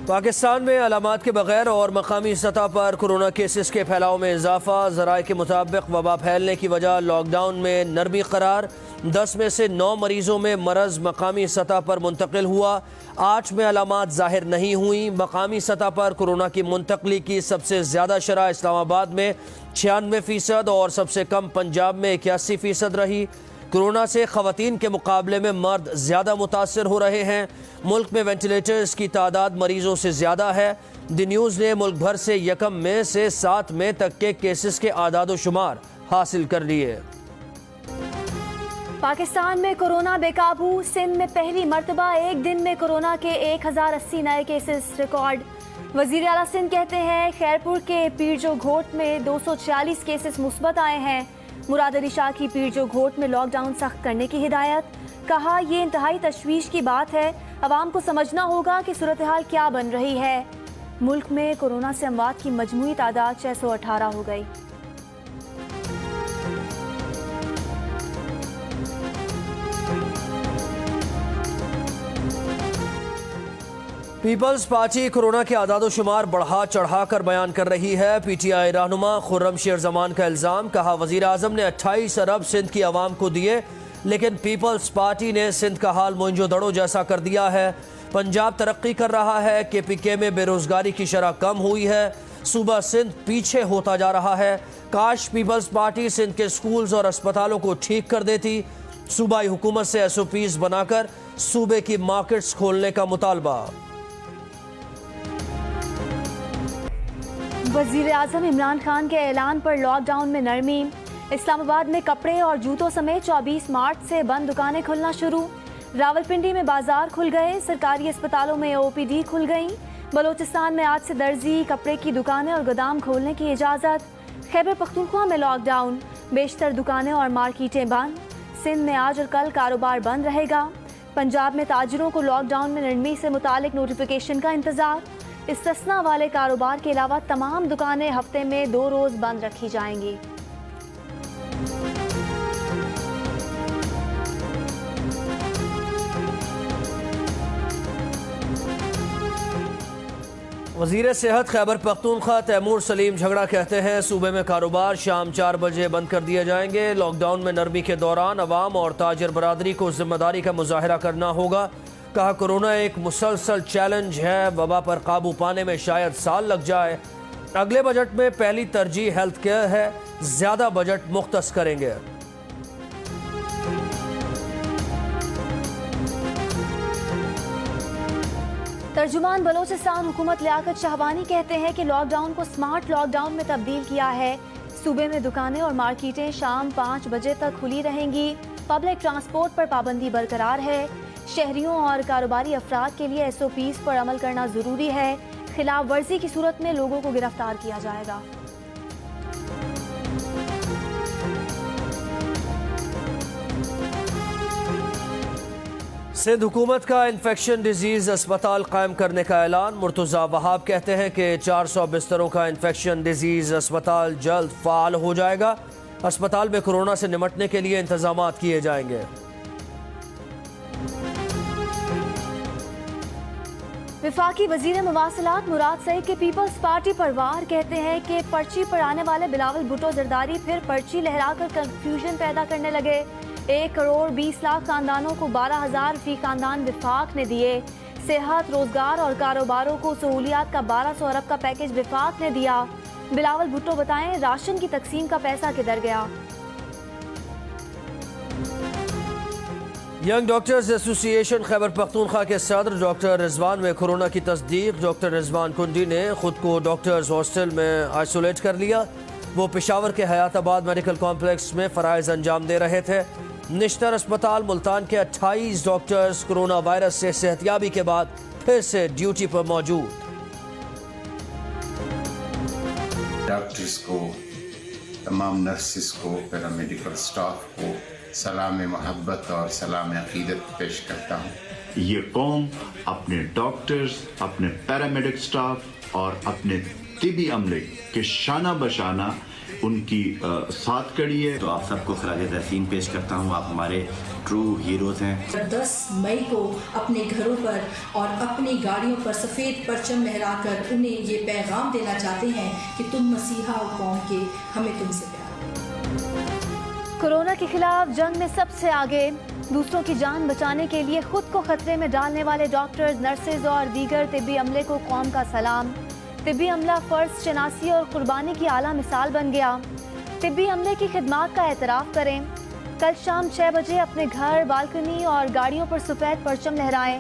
पाकिस्तान में अलामात के बगैर और मकामी सतह पर कोरोना केसेस के फैलाव में इजाफा। ज़राए के मुताबिक वबा फैलने की वजह लॉकडाउन में नरमी करार। 10 में से 9 मरीजों में मरज़ मकामी सतह पर मुंतकिल हुआ। 8 में अलामात ज़ाहिर नहीं हुई। मकामी सतह पर कोरोना की मुंतकली की सबसे ज़्यादा शरह इस्लामाबाद में 96% और सबसे कम पंजाब में 81% रही। कोरोना से ख़वातीन के मुकाबले में मर्द ज़्यादा मुतासर हो रहे हैं। मुल्क में वेंटिलेटर्स की तादाद मरीजों से ज़्यादा है। द न्यूज़ ने मुल्क भर से 1 मई से 7 मई तक के केसेस के आदाद शुमार हासिल कर लिए। पाकिस्तान में कोरोना बेकाबू। सिंध में पहली मरतबा एक दिन में कोरोना के 1080 नए केसेस रिकॉर्ड। वज़ीर आला सिंध कहते हैं खैरपुर के पीरजो घोट में 246 केसेस मुस्बत आए हैं। मुराद अली शाह की पीरजो घोट में लॉकडाउन सख्त करने की हिदायत। कहा ये इंतहाई तशवीश की बात है, अवाम को समझना होगा कि सूरत हाल क्या बन रही है। मुल्क में कोरोना से अमवात की मजमूई तादाद 618 हो गई। पीपल्स पार्टी कोरोना के आदाद शुमार बढ़ा चढ़ा कर बयान कर रही है। PTI रहनुमा खुर्रम शेर जमान का इल्ज़ाम। कहा वज़ीर आज़म ने 28 अरब सिंध की आवाम को दिए, लेकिन पीपल्स पार्टी ने सिंध का हाल मोइंजो दड़ो जैसा कर दिया है। पंजाब तरक्की कर रहा है। KPK में बेरोजगारी की शरह कम हुई है। सूबा सिंध पीछे होता जा रहा है। काश पीपल्स पार्टी सिंध के स्कूल्स और अस्पतालों को ठीक कर देती। सूबाई हुकूमत से SOPs बनाकर सूबे की मार्केट्स खोलने का मुतालबा। वज़ीर आज़म इमरान खान के ऐलान पर लॉकडाउन में नरमी। इस्लामाबाद में कपड़े और जूतों समेत 24 मार्च से बंद दुकानें खुलना शुरू। रावलपिंडी में बाजार खुल गए। सरकारी अस्पतालों में OPD खुल गई। बलोचिस्तान में आज से दर्जी, कपड़े की दुकानें और गोदाम खोलने की इजाज़त। खैबर पख्तूनख्वा में लॉकडाउन, बेशतर दुकानें और मार्केटें बंद। सिंध में आज और कल कारोबार बंद रहेगा। पंजाब में ताजिरों को लॉकडाउन में नरमी से मुतालिक नोटिफिकेशन का इंतज़ार। इस्तिस्ना वाले कारोबार के अलावा तमाम दुकानें हफ्ते में 2 रोज़ बंद रखी जाएंगी। वज़ीर सेहत खैबर पख्तूनख्वा तैमूर सलीम झगड़ा कहते हैं सूबे में कारोबार शाम 4 बजे बंद कर दिए जाएंगे। लॉकडाउन में नरमी के दौरान अवाम और ताजिर बरादरी को जिम्मेदारी का मुजाहरा करना होगा। कहा कोरोना एक मुसलसल चैलेंज है, वबा पर काबू पाने में शायद साल लग जाए। अगले बजट में पहली तरजीह हेल्थ केयर है, ज्यादा बजट मुख्तस करेंगे। तर्जुमान बलोचिस्तान हुकूमत लियाकत शाहबानी कहते हैं कि लॉकडाउन को स्मार्ट लॉकडाउन में तब्दील किया है। सूबे में दुकानें और मार्केटें शाम 5 बजे तक खुली रहेंगी। पब्लिक ट्रांसपोर्ट पर पाबंदी बरकरार है। शहरियों और कारोबारी अफराद के लिए SOPs पर अमल करना ज़रूरी है। खिलाफ वर्जी की सूरत में लोगों को गिरफ्तार किया जाएगा। सिंध हुकूमत का इन्फेक्शन डिजीज अस्पताल कायम करने का ऐलान। मुर्तज़ा वहाब कहते हैं कि 400 बिस्तरों का इन्फेक्शन डिजीज अस्पताल जल्द फ़ाल हो जाएगा। अस्पताल में कोरोना से निमटने के लिए इंतजाम किए जाएंगे। विफाकी वजीर मवासिलात मुराद सईद के पीपल्स पार्टी पर वार। कहते हैं कि पर्ची पर आने वाले बिलावल भुट्टो जरदारी फिर पर्ची लहराकर कंफ्यूजन पैदा करने लगे। 1 करोड़ 20 लाख खानदानों को 12,000 फी खानदान विफाक ने दिए। सेहत, रोजगार और कारोबारों को सहूलियात का 1200 अरब का पैकेज विफाक ने दिया। बिलावल भुट्टो बताएं राशन की तकसीम का पैसा किधर गया। Young doctors association Khyber Pakhtunkhwa के सदर डॉक्टर रिजवान में कोरोना की तस्दीक। डॉक्टर रिजवान कुंडी ने खुद को डॉक्टर्स हॉस्टल में आइसोलेट कर लिया। वो पेशावर के हयाताबाद मेडिकल कॉम्प्लेक्स में फ़राइज़ अंजाम दे रहे थे। निश्तर अस्पताल मुल्तान के 28 डॉक्टर्स कोरोना वायरस से सेहतियाबी के बाद फिर से ड्यूटी पर मौजूद। डॉक्टर्स को, तमाम नर्सिस को, पैरामेडिकल स्टाफ को सलाम मोहब्बत और सलाम अकीदत पेश करता हूँ। ये कौम अपने डॉक्टर्स, अपने पैरामेडिक स्टाफ और अपने तिबी अमले के शाना बशाना उनकी साथ कड़ी है। तो आप सबको खराज तहसीन पेश करता हूँ। आप हमारे ट्रू हीरोज़ हैं। 10 मई को अपने घरों पर और अपनी गाड़ियों पर सफ़ेद परचम लहराकर उन्हें ये पैगाम देना चाहते हैं कि तुम मसीहा और कौम के, हमें तुमसे प्यार। कोरोना के खिलाफ जंग में सबसे आगे, दूसरों की जान बचाने के लिए खुद को खतरे में डालने वाले डॉक्टर्स, नर्सेज और दीगर तिब्बी अमले को कौम का सलाम। तिब्बी अमला फ़र्ज शनासी और कुर्बानी की आला मिसाल बन गया। तिब्बी अमले की खिदमात का एतराफ़ करें। कल शाम 6 बजे अपने घर, बालकनी और गाड़ियों पर सफ़ेद परचम लहराएं।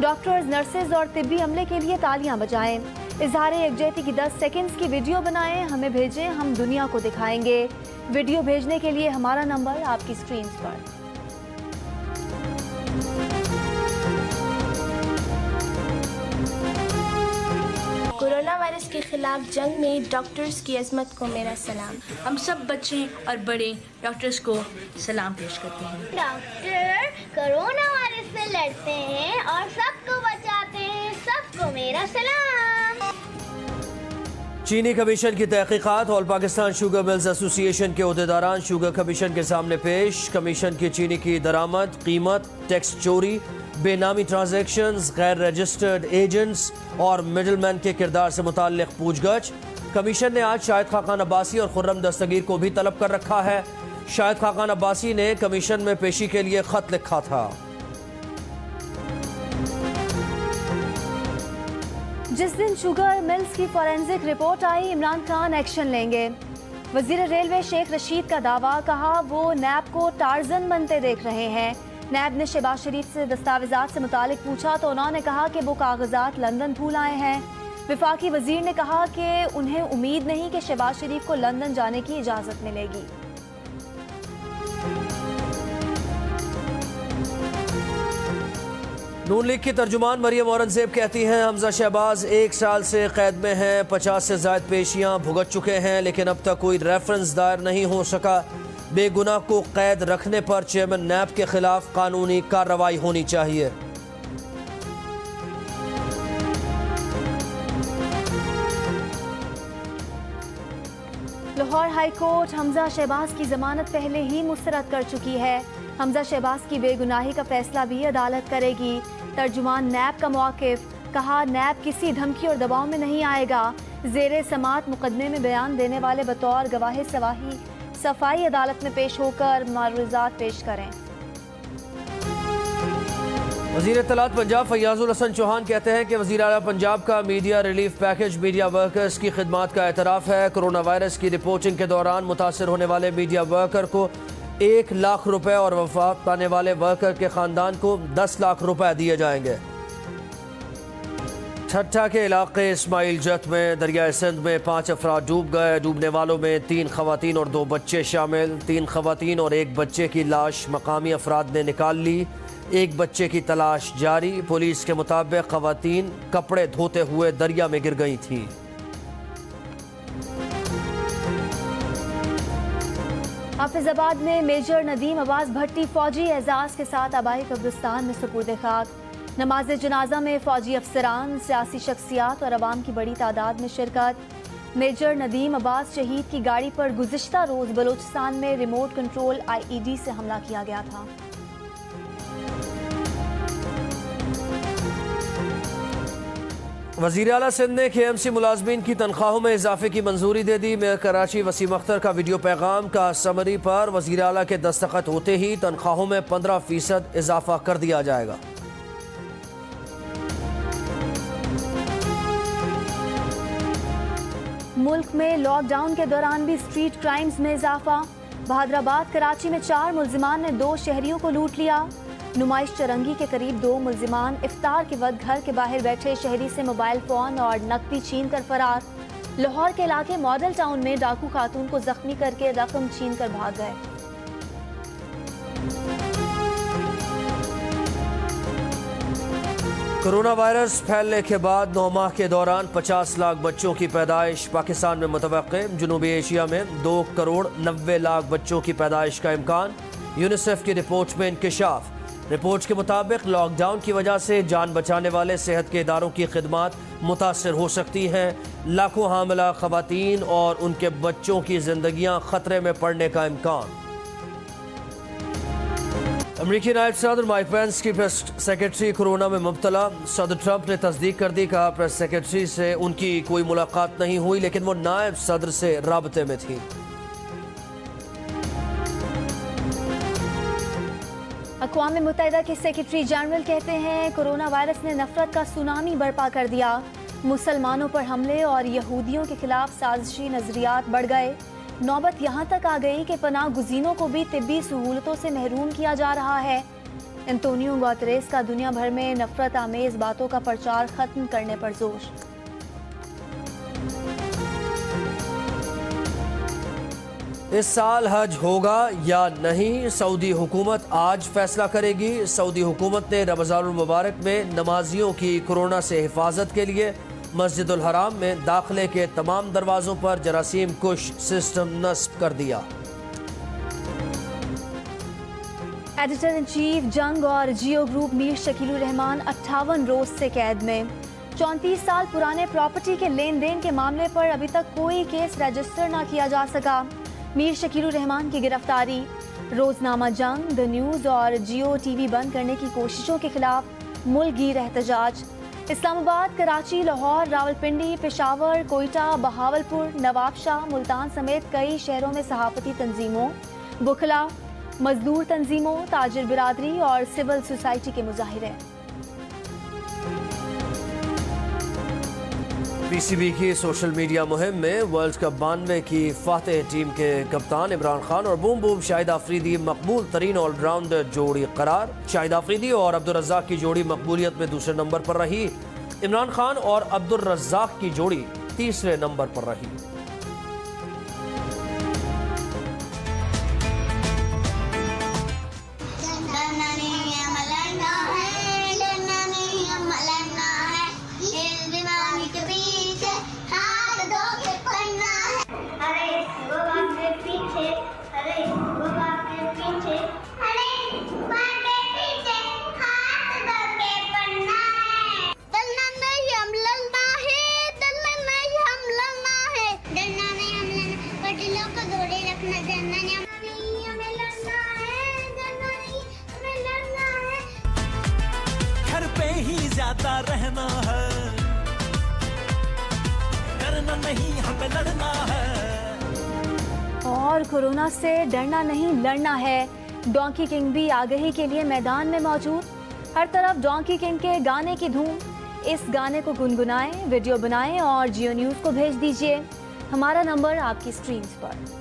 डॉक्टर्स, नर्सेज और तिब्बी अमले के लिए तालियां बजाएं। इजहार यकजहती की 10 सेकंड्स की वीडियो बनाएं, हमें भेजें, हम दुनिया को दिखाएंगे। वीडियो भेजने के लिए हमारा नंबर आपकी स्क्रीन पर। कोरोना वायरस के खिलाफ जंग में डॉक्टर्स की अजमत को मेरा सलाम। हम सब बच्चे और बड़े डॉक्टर्स को सलाम पेश करते हैं। डॉक्टर कोरोना वायरस से लड़ते हैं और सबको बचाते हैं, सबको मेरा सलाम। चीनी कमीशन की तहकीकात। All Pakistan sugar mills association के अहदेदारान शुगर कमीशन के सामने पेश। कमीशन की चीनी की दरामद, कीमत, टैक्स चोरी, बेनामी ट्रांजैक्शंस, गैर रजिस्टर्ड एजेंट्स और मिडलमैन के किरदार से मुताल्लिक पूछगछ। कमीशन ने आज शाहिद खाकान अब्बासी और खुर्रम दस्तगीर को भी तलब कर रखा है। शाहिद खाकान अब्बासी ने कमीशन में पेशी के लिए खत लिखा था। जिस दिन शुगर मिल्स की फॉरेंसिक रिपोर्ट आई, इमरान खान एक्शन लेंगे। वजीर रेलवे शेख रशीद का दावा, कहा वो नैब को टार्जन बनते देख रहे हैं। नैब ने शहबाज शरीफ से दस्तावेजात से मुतालिक पूछा तो उन्होंने कहा कि वो कागजात लंदन भूल आए हैं। विफाकी वजीर ने कहा कि उन्हें उम्मीद नहीं कि शहबाज शरीफ को लंदन जाने की इजाज़त मिलेगी। नून लीग की तर्जुमान मरियम औरंगजेब कहती हैं, हमजा शहबाज 1 साल से कैद में हैं, 50 से ज़ायद पेशियां भुगत चुके हैं, लेकिन अब तक कोई रेफरेंस दायर नहीं हो सका। बेगुनाह को कैद रखने पर चेयरमैन नैब के खिलाफ कानूनी कार्रवाई होनी चाहिए। लाहौर हाई कोर्ट हमजा शहबाज की जमानत पहले ही मुस्तरद कर चुकी है। हमजा शहबाज की बेगुनाही का फैसला भी अदालत करेगी। तर्जुमान नैब का मौक़िफ़, कहा नैब किसी धमकी और दबाव में नहीं आएगा। ज़ेरे समात मुकदमे में बयान देने वाले बतौर गवाह सफाई अदालत में पेश होकर मारूज़ात पेश करें। वज़ीर इत्तलात पंजाब फैयाज़ुल हसन चौहान कहते हैं कि वज़ीर आला पंजाब का media relief package media workers की खिदमात का एतराफ़ है। कोरोना वायरस की रिपोर्टिंग के दौरान मुतासर होने वाले मीडिया वर्कर को 1 लाख रुपए और वफात पाने वाले वर्कर के ख़ानदान को 10 लाख रुपए दिए जाएंगे। ठट्ठा के इलाके इस्माइल जत में दरियाए सिंध में 5 अफराद डूब गए। डूबने वालों में 3 खवातीन और 2 बच्चे शामिल। 3 खवातीन और 1 बच्चे की लाश मकामी अफराद ने निकाल ली। 1 बच्चे की तलाश जारी। पुलिस के मुताबिक खवातीन कपड़े धोते हुए दरिया में गिर गई थी। हाफिजाबाद में मेजर नदीम अब्बास भट्टी फौजी एजाज के साथ आबाई कब्रिस्तान में सुपुर्द खाक। नमाज जनाजा में फौजी अफसरान, सियासी शख्सियात और अवाम की बड़ी तादाद में शिरकत। मेजर नदीम अब्बास शहीद की गाड़ी पर गुज़िश्ता रोज़ बलूचिस्तान में रिमोट कंट्रोल IED से हमला किया गया था। वज़ीर आला सिंध ने KMC मुलाजमीन की तनख्वाहों में इजाफे की मंजूरी दे दी। मेयर कराची वसीम अख्तर का वीडियो पैगाम का समरी पर वज़ीर आला के दस्तखत होते ही तनख्वाहों में 15% इजाफा कर दिया जाएगा। मुल्क में लॉकडाउन के दौरान भी स्ट्रीट क्राइम्स में इजाफा। बहादुराबाद कराची में 4 मुल्जिमान ने 2 शहरियों को लूट लिया। नुमाइश चरंगी के करीब 2 मुल्जिमान इफ्तार के वक्त घर के बाहर बैठे शहरी से मोबाइल फ़ोन और नकदी छीन कर फरार। लाहौर के इलाके मॉडल टाउन में डाकू खातून को जख्मी करके रकम छीन कर भाग गए। कोरोना वायरस फैलने के बाद 9 माह के दौरान 50 लाख बच्चों की पैदाइश पाकिस्तान में मुतवक्के। जनूबी एशिया में 2 करोड़ 90 लाख बच्चों की पैदाइश का इम्कान। यूनिसेफ की रिपोर्ट में इंकिशाफ। रिपोर्ट्स के मुताबिक लॉकडाउन की वजह से जान बचाने वाले सेहत के इदारों की खिदमात मुतासर हो सकती हैं। लाखों हामिला खवातीन और उनके बच्चों की जिंदगियां खतरे में पड़ने का इम्कान। अमरीकी नायब सदर माइक पेंस की प्रेस सेक्रेटरी कोरोना में मुब्तला। सदर ट्रंप ने तस्दीक कर दी, कहा प्रेस सेक्रेटरी से उनकी कोई मुलाकात नहीं हुई, लेकिन वो नायब सदर से राबते में थी। अक़वाम मुत्तहिदा के सेक्रेटरी जनरल कहते हैं कोरोना वायरस ने नफरत का सुनामी बर्पा कर दिया। मुसलमानों पर हमले और यहूदियों के खिलाफ साजिशी नजरियात बढ़ गए। नौबत यहाँ तक आ गई कि पनाह गुज़ीनों को भी तिब्बी सहूलतों से महरूम किया जा रहा है। एंटोनियो गुतेरेस का दुनिया भर में नफरत आमेज बातों का प्रचार खत्म करने पर जोर। इस साल हज होगा या नहीं, सऊदी हुकूमत आज फैसला करेगी। सऊदी हुकूमत ने रमज़ानुल मुबारक में नमाजियों की कोरोना से हिफाजत के लिए मस्जिदुल हराम में दाखिले के तमाम दरवाज़ों पर जरासीम कुश सिस्टम नस्ब कर दिया। एडिटर इन चीफ जंग और जियो ग्रुप मीर शकीलुर रहमान 58 रोज से कैद में। 34 साल पुराने प्रॉपर्टी के लेन देन के मामले पर अभी तक कोई केस रजिस्टर न किया जा सका। मीर शकीलुर रहमान की गिरफ्तारी। रोजनामा जंग, द न्यूज़ और जियो टीवी बंद करने की कोशिशों के खिलाफ मुल्कगीर एहतजाज। इस्लामाबाद, कराची, लाहौर, रावलपिंडी, पेशावर, कोयटा, बहावलपुर, नवाबशाह, मुल्तान समेत कई शहरों में सहाफती तंजीमों, वकला, मजदूर तंजीमों, ताजिर बिरादरी और सिविल सोसाइटी के मुजाहिरे। पीसीबी की सोशल मीडिया मुहिम में वर्ल्ड कप 92 की फातेह टीम के कप्तान इमरान खान और बूम बूम शाहिद आफरीदी मकबूल तरीन ऑलराउंडर जोड़ी करार। शाहिद आफरीदी और अब्दुल रज़्ज़ाक की जोड़ी मकबूलियत में दूसरे नंबर पर रही। इमरान खान और अब्दुल रज़्ज़ाक की जोड़ी तीसरे नंबर पर रही। घर पे ही ज्यादा रहना है, डरना नहीं हमें लड़ना है। और कोरोना से डरना नहीं लड़ना है। डोंकी किंग भी आगही के लिए मैदान में मौजूद। हर तरफ डोंकी किंग के गाने की धूम। इस गाने को गुनगुनाएं, वीडियो बनाएं और जियो न्यूज़ को भेज दीजिए। हमारा नंबर आपकी स्क्रीन पर।